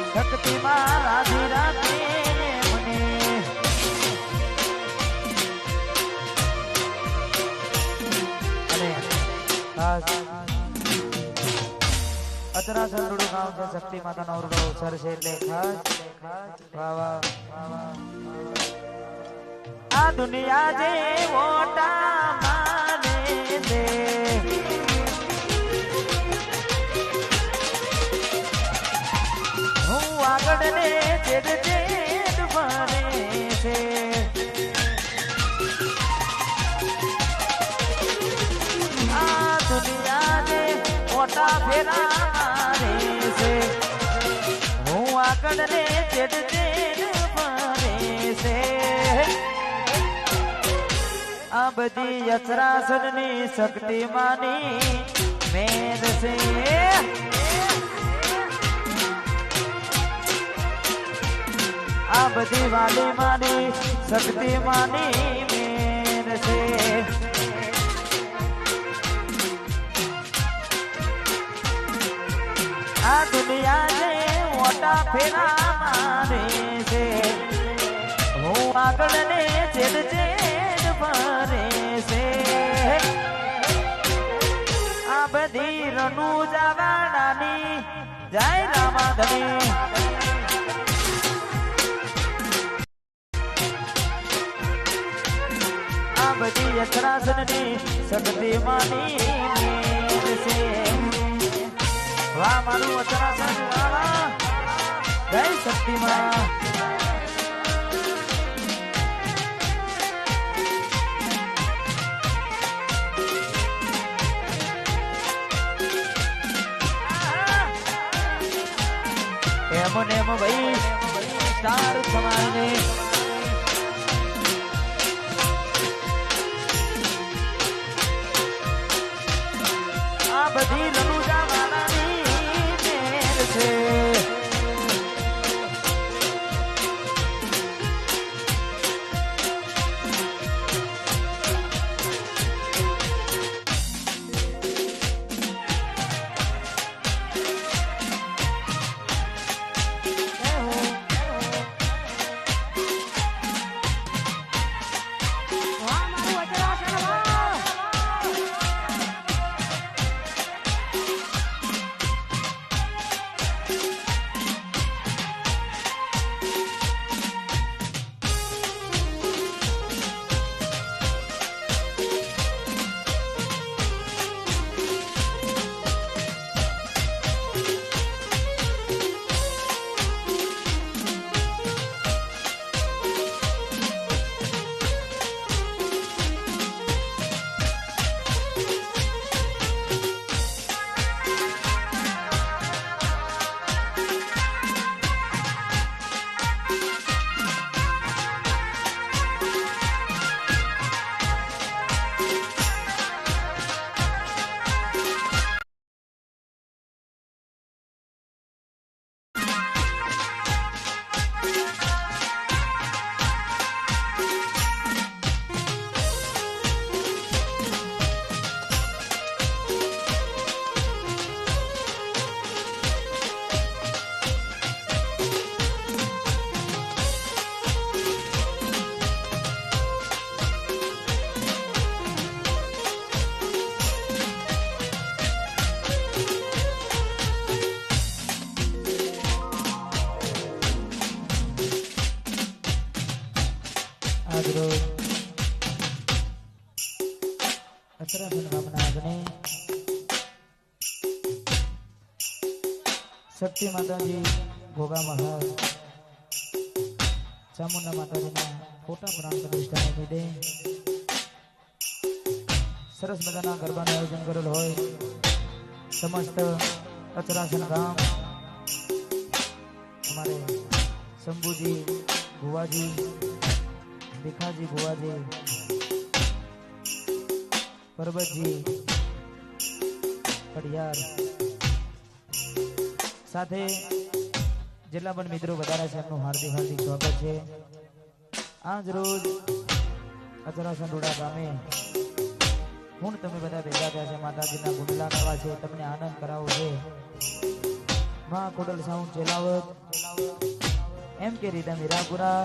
શક્તિમાં રાધી રાધે મને અને અતરા સરડું ગામ છે શક્તિ માતાનો ઓરડો સર છે એટલે ખાસ વાહ વાહ આ દુનિયા જે મોટા માને દે હું આગળ ને જેડ જેડ ફરે છે આ દુનિયા જે મોટા ફેરા મારે છે હું આગળ ને જેડ જેડ ફરે છે આ બધી યચરાસનની શક્તિ માની મેર છે આ બધી વાલી માની શક્તિ માની મેર છે આ દુનિયા જે મોટા ફેરા મારે છે હું આગળ ને છેડ છેડ ફરે છે આ બધી રનુ જવાનાની જય રામાધણી આ બધી યથરાસનની શક્તિ માની મેર છે વાહ મારું યથરાસન વાહ જય શક્તિમાં એમ ભાઈ સ્ટાર સમાને આ બધી રનુજા વાળાની મેર છે શક્તિ માતાજી ભોગા મહારાજ ચામુંડા માતાજીના ફોટા પ્રાણ પ્રતિષ્ઠા નિમિત્તે સરસ મજાના ગરબાનું આયોજન કરેલ હોય સમસ્ત અચરાસન ગામ અમારે શંભુજી ભુવાજી ભીખાજી ભુવાજી પરબતજી કડિયાર સાથે જેટલા પણ મિત્રો વધારે છે એમનું હાર્દિક હાર્દિક સ્વાગત છે. આજ રોજ અચરા સંડોડા ગામે હું તમે બધા ભેગા થયા છે. માતાજીના ગુંડલા કરવા છે, તમને આનંદ કરાવવો છે. માં ખોડલ સાઉન્ડ ચેલાવત એમ કે રીધા મીરાપુરા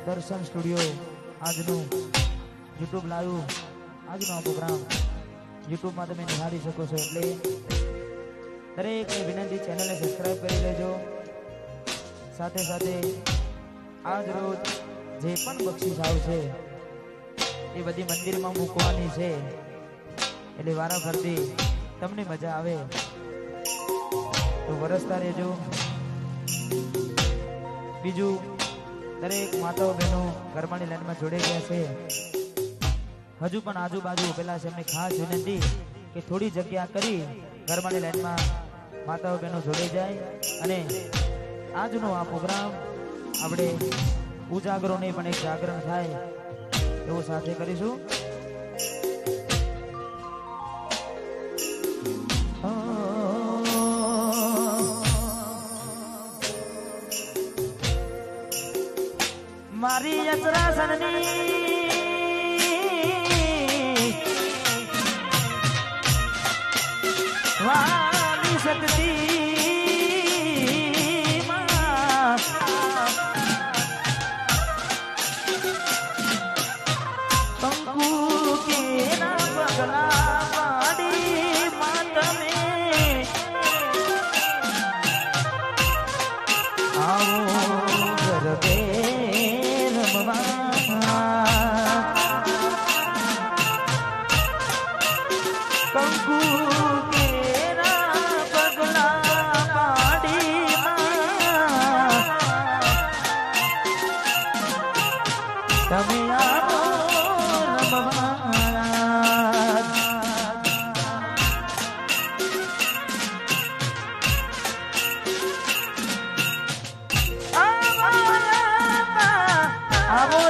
દર્શન સ્ટુડિયો આજનું યુટ્યુબ લાઈવ આજનો પ્રોગ્રામ યુટ્યુબમાં તમે નિહાળી શકો છો. એટલે દરેકને વિનંતી ચેનલને સબસ્ક્રાઈબ કરી લેજો. સાથે સાથે આજ રોજ જે પણ બક્ષિસ આવશે એ બધી મંદિરમાં મૂકવાની છે. એટલે વારાફરતી તમને મજા આવે તો વરસતા રહેજો. બીજું દરેક માતાઓ બહેનો ગરબાની લાઈનમાં જોડાઈ ગયા છે. હજુ પણ આજુબાજુ પેલા છે એમને ખાસ વિનંતી કે થોડી જગ્યા કરી ગરબાની લાઈનમાં માતાઓ બહેનો જોડાઈ જાય અને આજનો આ પ્રોગ્રામ આપણે ઉજાગરો નહીં પણ એક જાગરણ થાય એવું સાથે કરીશું. મારી અચરાસનની વાલી શક્તિ કંકુ કેના પગલા પાડી માં તમે આવો ગરબે કંકુ કેરા પગલા પાડી તમે આવો રમવા. આવો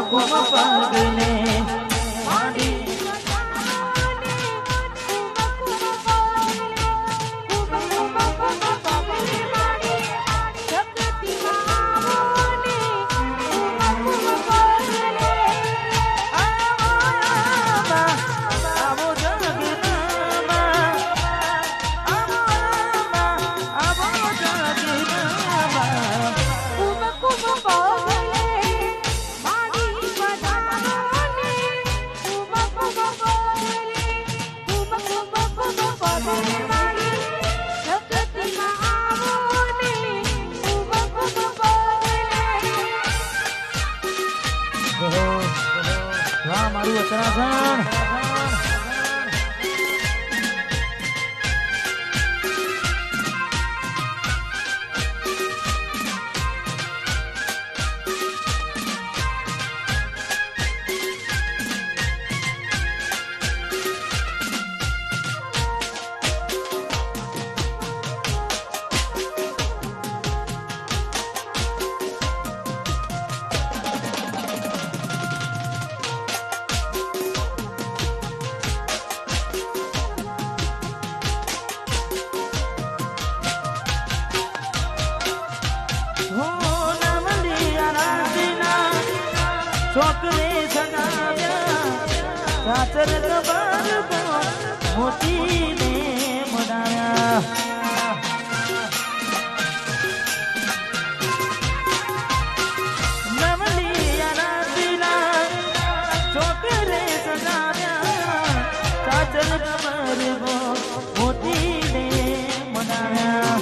કુમ પગલે માડી મારું ઉત્તરાખંડ ચોકને સગાવ્યા કાચર કબાર મોતીને મનાવ્યા. નવલિયાના પીલા ચોકને સગાવ્યા કાચર કબાર મોતીને મનાવ્યા.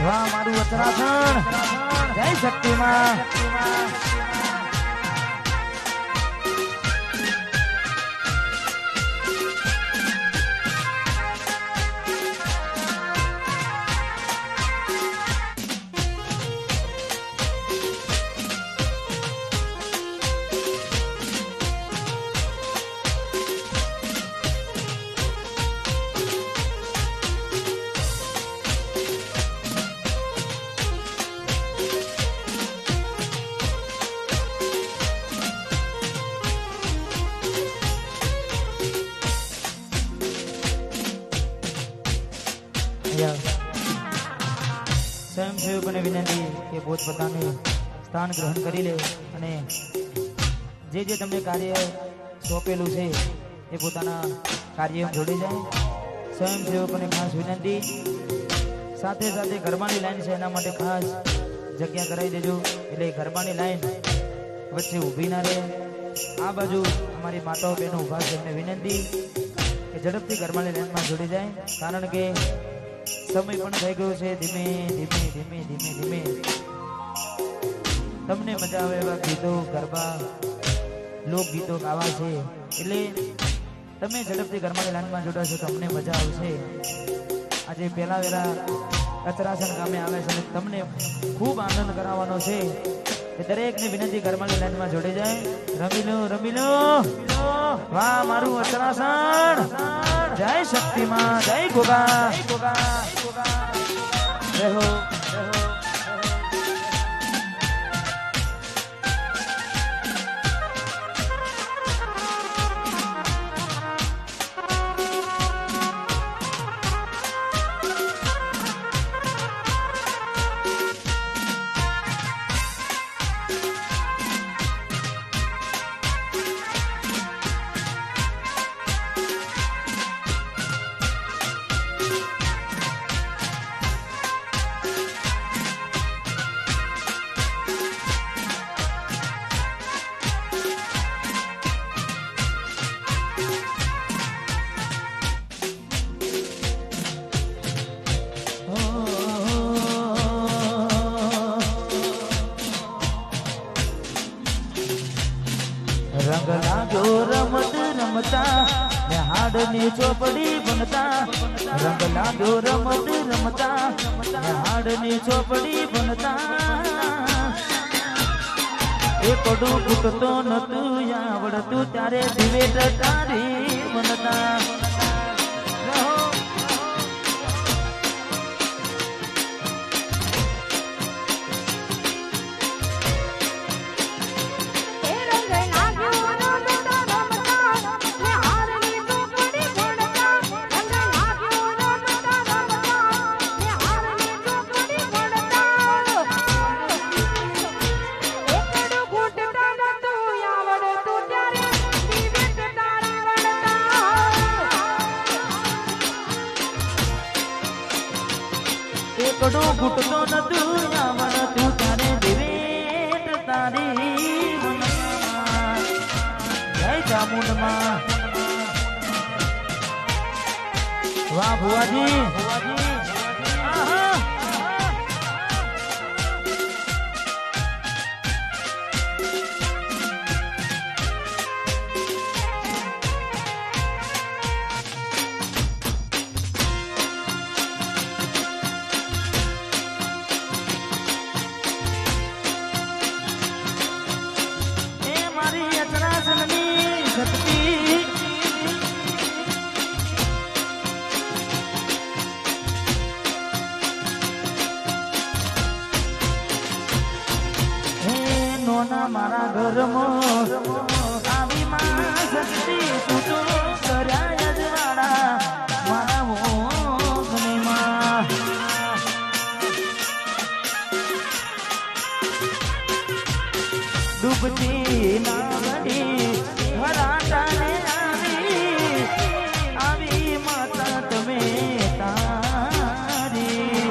વાહ મારું ઉત્તરાખંડ જય શક્તિમાં સ્વયંસેવકોને વિનંતી કે પોતપોતાનું સ્થાન ગ્રહણ કરી લે અને જે તમને કાર્ય સોંપેલું છે એ પોતાના કાર્યમાં જોડી જાય. સ્વયંસેવકોને ખાસ વિનંતી, સાથે સાથે ગરબાની લાઈન છે એના માટે ખાસ જગ્યા કરાવી દેજો, એટલે ગરબાની લાઈન વચ્ચે ઊભી ના રહે. આ બાજુ અમારી માતાઓ બહેનો ઊભા છે, એમને વિનંતી કે ઝડપથી ગરબાની લાઈનમાં જોડી જાય, કારણ કે સમય પણ થઈ ગયો છે. ધીમે ધીમે ધીમે ધીમે ધીમે તમને મજા આવે એવા ગીતો, ગરબા, લોકગીતો ગાવા છે, એટલે તમે ઝડપથી ગરબાની લાઈનમાં જોડાશો તો અમને મજા આવશે. આજે પહેલા વેલા કચરાસણ ગામે આવે છે અને તમને ખૂબ આનંદ કરાવવાનો છે. દરેકને વિનંતી ગરબાની લાઈનમાં જોડી જાય. રમી લો રમી લો, વાહ મારું કચરાસણ જય શક્તિમાં જય ગોગા રહો. રંગ લાગ્યો રમત રમતા ને હાડની ચોપડી બનતા. રંગ લાગ્યો રમત રમતા ને હાડની ચોપડી બનતા. એકડું ફૂટતો નતું આવડતું ત્યારે દિવેટ તારી બનતા. એકડો ઘૂંટતો નતું આવડતું તારે દિવેટ તારી બનતા. જય ચામુંડમાં વાહ ભુવાજી. મારા ઘરમાં આવી માં શક્તિ તૂટો કર્યા અજવાળા મારા મોગનીમાં. ડૂબતી નાવડી ઘરાટાને આવી આવી માતા તમે તારી.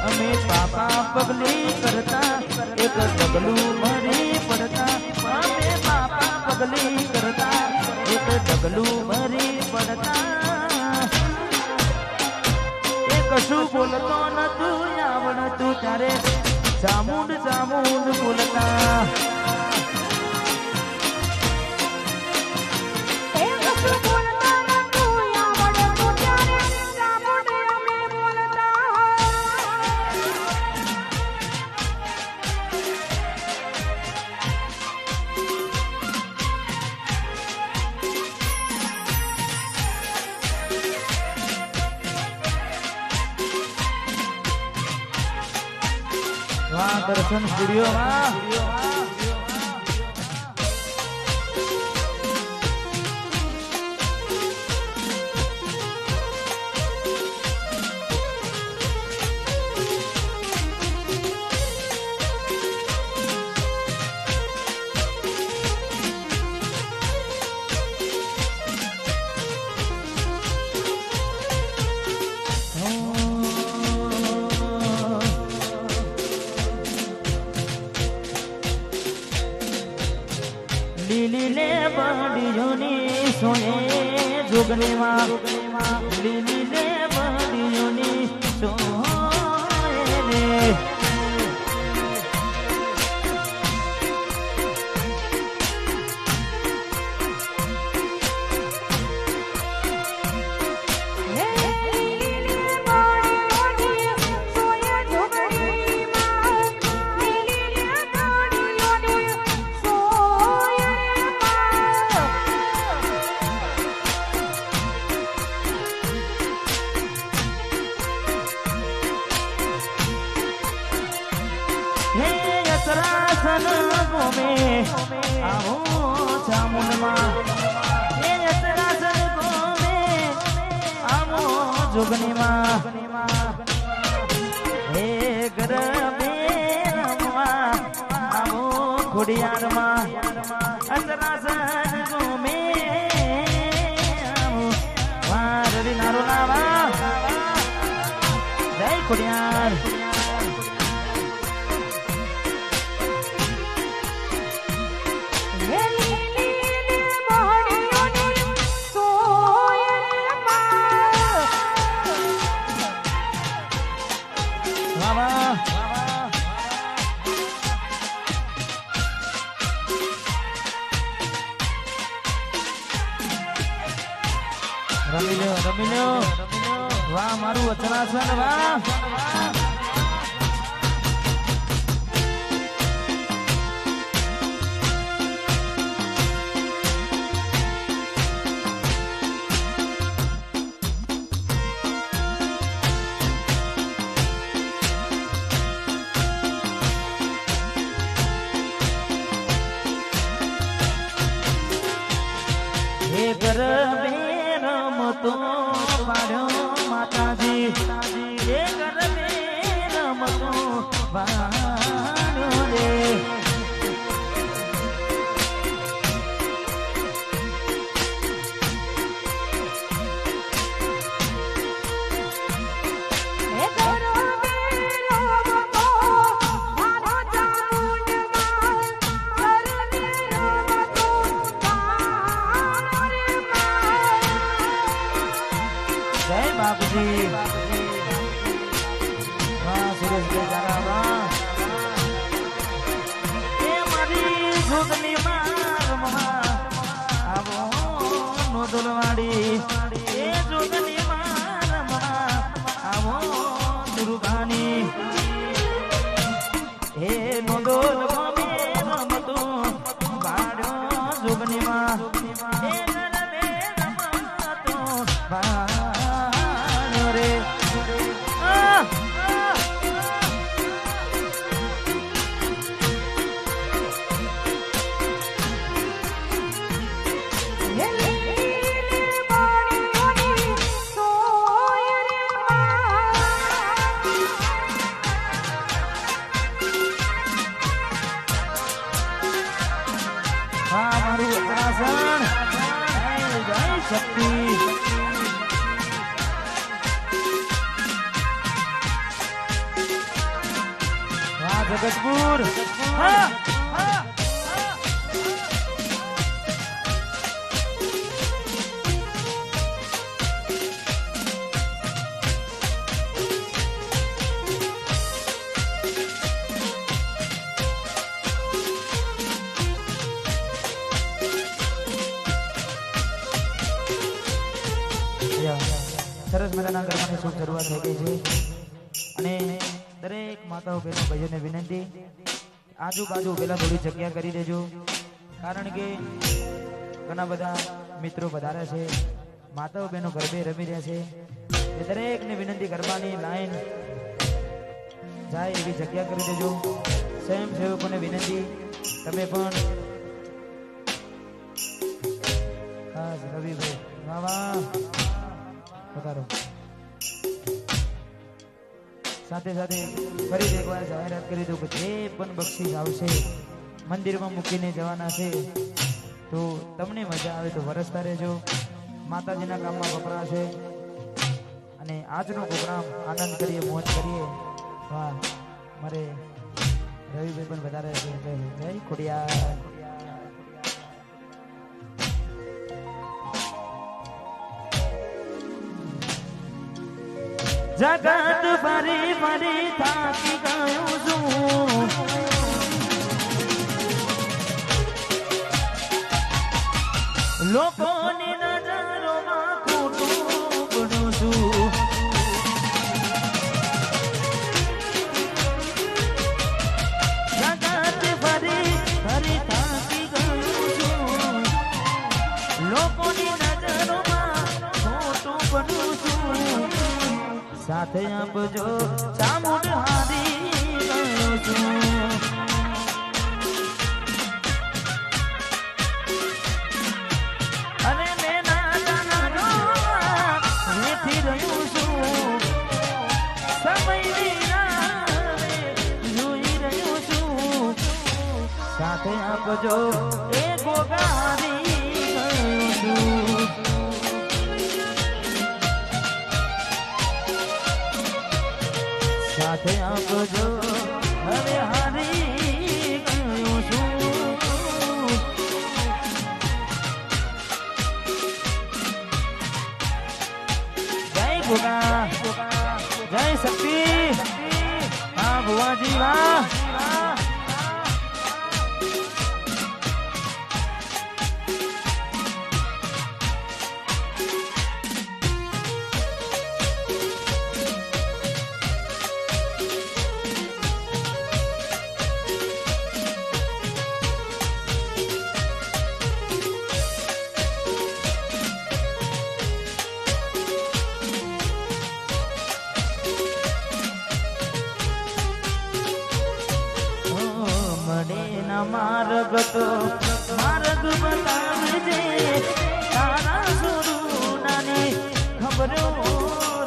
અમે પાપા પગલી કરતા એક ડગલું ભરી પડતા. અમે પાપા પગલી કરતા એક ડગલું ભરી પડતા. એક બોલતો નતું આવડતું ત્યારે ચામુંડ ચામુંડ બોલતા દર્શન સ્ટુડિયોમાં લીલીને બંડીઓની સોએ જોગણીમાં લીલીને બંડીઓની સોએ રે સરાસન ગોમે આવો ચામુંડમાં હે સરાસન ગોમે આવો જોગણીમાં હે ગરબે રમવા આવો ખોડિયારમાં સરાસન ગોમે આવો વારડી નારો નાવા જય ખોડિયાર રમી લ્યો વાહ મારું વચનાસન વાહ હે ગરબે રમતો પાડ્યો માતાજી હે ગરબે રમતો પાડ્યો રે જય બાપુજી વાહ સુરેશભાઈ જાનાવા એ મારી જોગની મારમમાં આવો નોદલવાડી એ જોગની મારમમાં આવો દુર્ગાની હે નોદલ ગમે રમતો બાળ્યો જોગનીમાં હે ગરબે રમતો બાળ્યો રે મારું આસન જય શક્તિ વાહ જગતપુર હા સરસ મજાના ગરબાની શુભ શરૂઆત થઈ ગઈ છે અને દરેક માતાઓ બહેનો ભાઈઓને વિનંતી આજુબાજુ પેલા થોડી જગ્યા કરી દેજો કારણ કે ઘણા બધા મિત્રો વધારે છે માતાઓ બહેનો ગરબે રમી રહ્યા છે એ દરેકને વિનંતી ગરબાની લાઈન જાય એવી જગ્યા કરી દેજો સ્વયંસેવકોને વિનંતી તમે પણ રવિભાઈ વાહ વાહ પધારો સાથે સાથે ફરી એકવાર જાહેરાત કરી દઉં કે જે પણ બક્ષીસ આવશે મંદિરમાં મૂકીને જવાના છે તો તમને મજા આવે તો વરસતા રહેજો માતાજીના કામમાં વપરાશે અને આજનો પ્રોગ્રામ આનંદ કરીએ મોજ કરીએ વાહ મારે રવિભાઈ પણ વધારે છે જય ખોડિયાર જગત ફરી ફરી થાકી ગયું છું લોકોની નજરોમાં ખોટું પડું છું જગત ફરી ફરી થાકી ગયું છું લોકોની નજરોમાં ખોટું પડું છું સાથે આપજો ચામુંડ હારી ગયો છું અને મેં નાનો વેઠી રહ્યું છું સમયની રાહ જોઈ રહ્યું છું સાથે આપજો એ ગોગા હારી ગયો છું સાથે આપજો હવે હારી ગયો છું જય ગોગા જય શક્તિ હા ભુવાજી વાહ માર્ગ તો માર્ગ બતાવજે તારા સ્વરૂપની ખબરો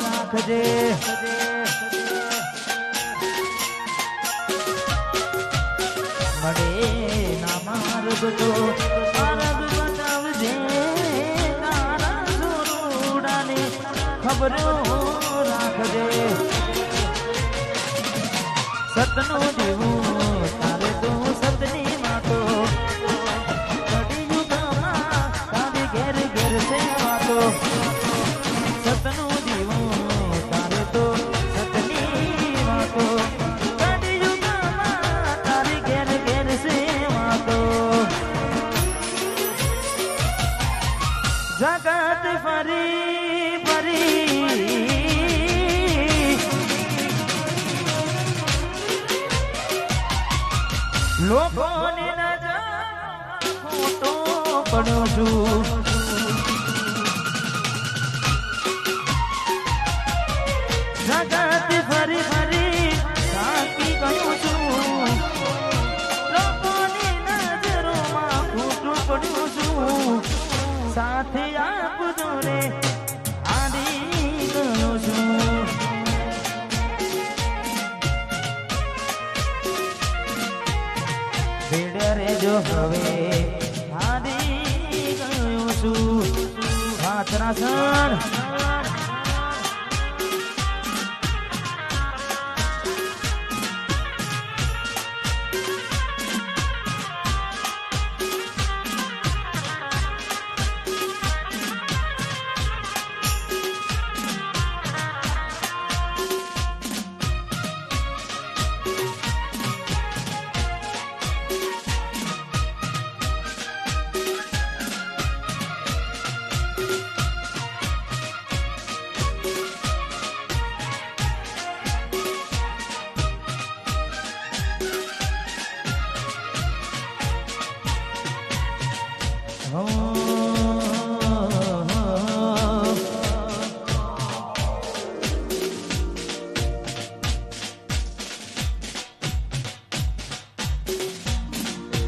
રાખજે મળે ના માર્ગ તો માર્ગ બતાવજે તારા સ્વરૂપની ખબરો રાખજે સતનું જીવું તારે તો સતની માટો કડિયુગમાં તારી ઘેર ઘેર છે વાતો સતનું જીવું તારે તો સતની વાતો કડિયુગમાં તારી ઘેર ઘેર છે વાતો જગત ફરી ફરી લોકોની નજર ખોટો પડ્યો છું જગત ફરી ફરી થાકી ગયો છું લોકોની નજરોમાં ખોટું પડ્યું છું સાથે આપજો રે હારી ગયો છું રેજો હવે હારી ગયો છું વાત્રાસણ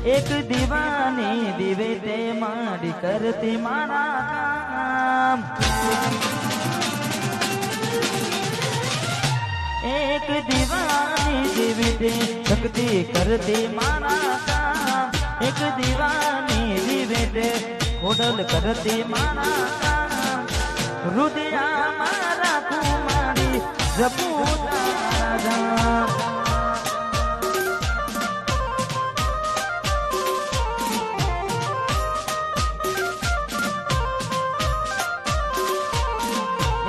एक दीवानी दिवे ते मारी करती मारा काम। एक दीवानी दिवे ते शक्ति करती मारा काम। एक दीवानी दिवे ते खोडल करती मारा काम। हृदया मारा कुमारी जपू तारा धाम।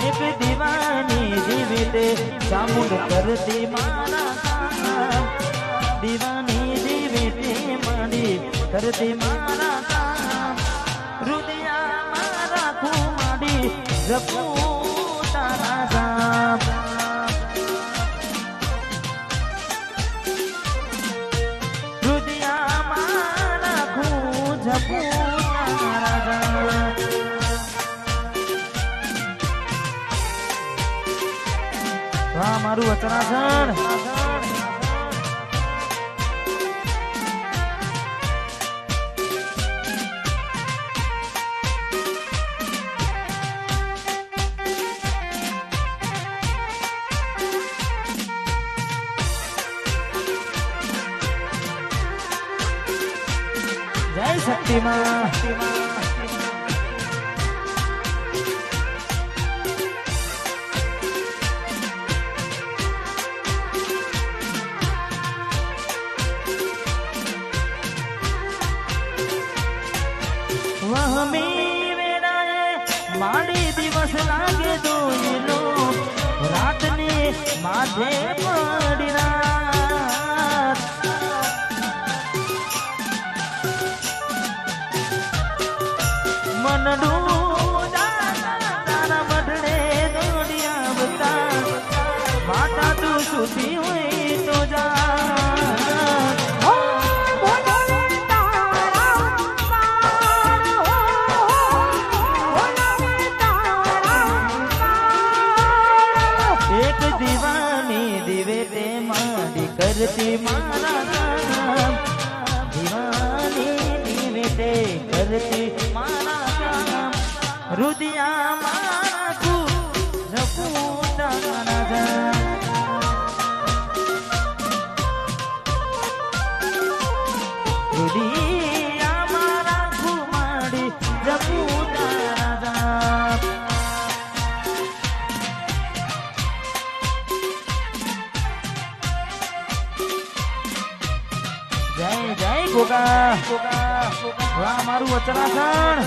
एक दीवानी जीविते चामुंड करती मारा काम। दीवानी जीविते मारी करती मारा काम। हृदया मारा कुमारी जपू तारा धाम। हृदया मारा कु जपू तारा धाम। वाह मारू वचनासन। जय शक्ति मां। माड़ी दिवस लागे दोयलो रात ने माथे पड़ी रात। मनडू तारा बदले दौड़िया बता माता तू सुधी हुई तो जा। एक दीवानी दिवे ते मारी करती मारा काम। दीवानी दिवे ते करती मारा काम। हृदया मारा कु जपू तारा धाम। हृदया मारा कुमारी जपू तारा धाम। जय जय गोगा। वाह मारू वचनासन।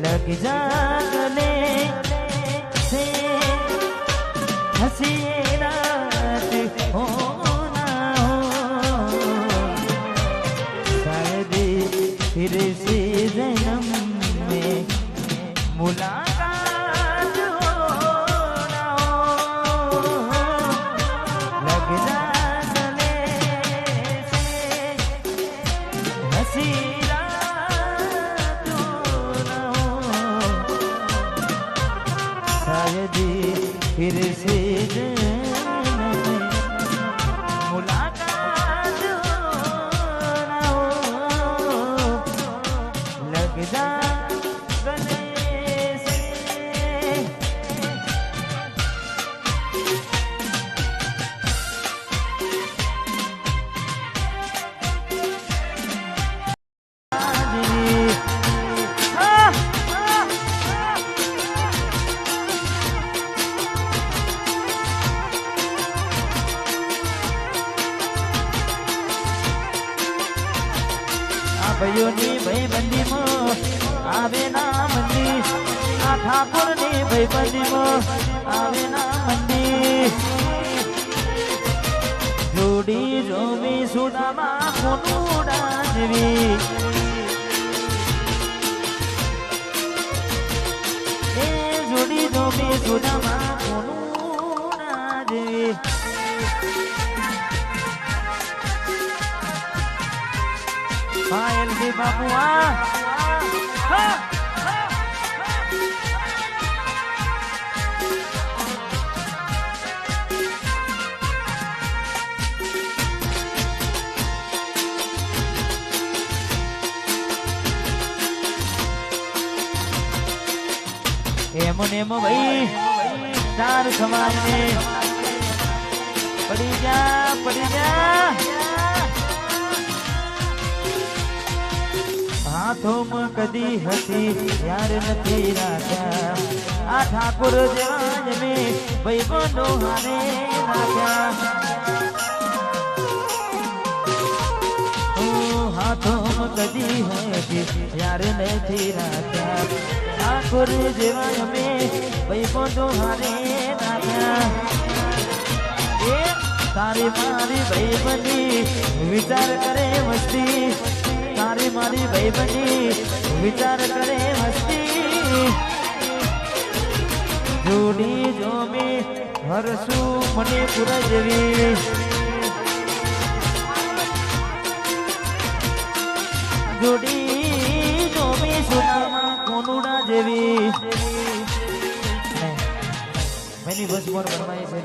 लग जा गले से हंसी रात हो ना हो। शायद फिर से जन्म में मुलाकात हो ना हो। लग जा गले से हंसी फिर से मुलाकात ना हो। लग जा गले से। ભાઈઓની ભાઈબંધીમાં આવે ના મંદી આ ઠાકોરની ભાઈબંધીમાં આવે ના મંદી જોડી જોમી સુદામાં કોનુડા જેવી એ જોડી જોમી સુદામાં કોનુડા જેવી હા એલજી બાપુ એમ ને એમ ભાઈ ચાર સમાજ ને પડી જા હાથોમાં કદી હતી યાર નથી રાખ્યા આ ઠાકોર જેવા જમે ભાઈબંધો હારે રાખ્યા હાથોમાં કદી હતી યાર નથી રાખ્યા ઠાકોર જેવા જમે ભાઈબંધો હારે રાખ્યા એ તારી મારી ભાઈબંધી વિચાર કરે મસ્તી તારી મારી ભાઈબંધી વિચાર કરે મસ્તી જોડી જોમી હરસું મને પુર જેવી જોડી જોમી સુનામાં કોનુડા જેવી મેની બસ મોર બનવાઈ છે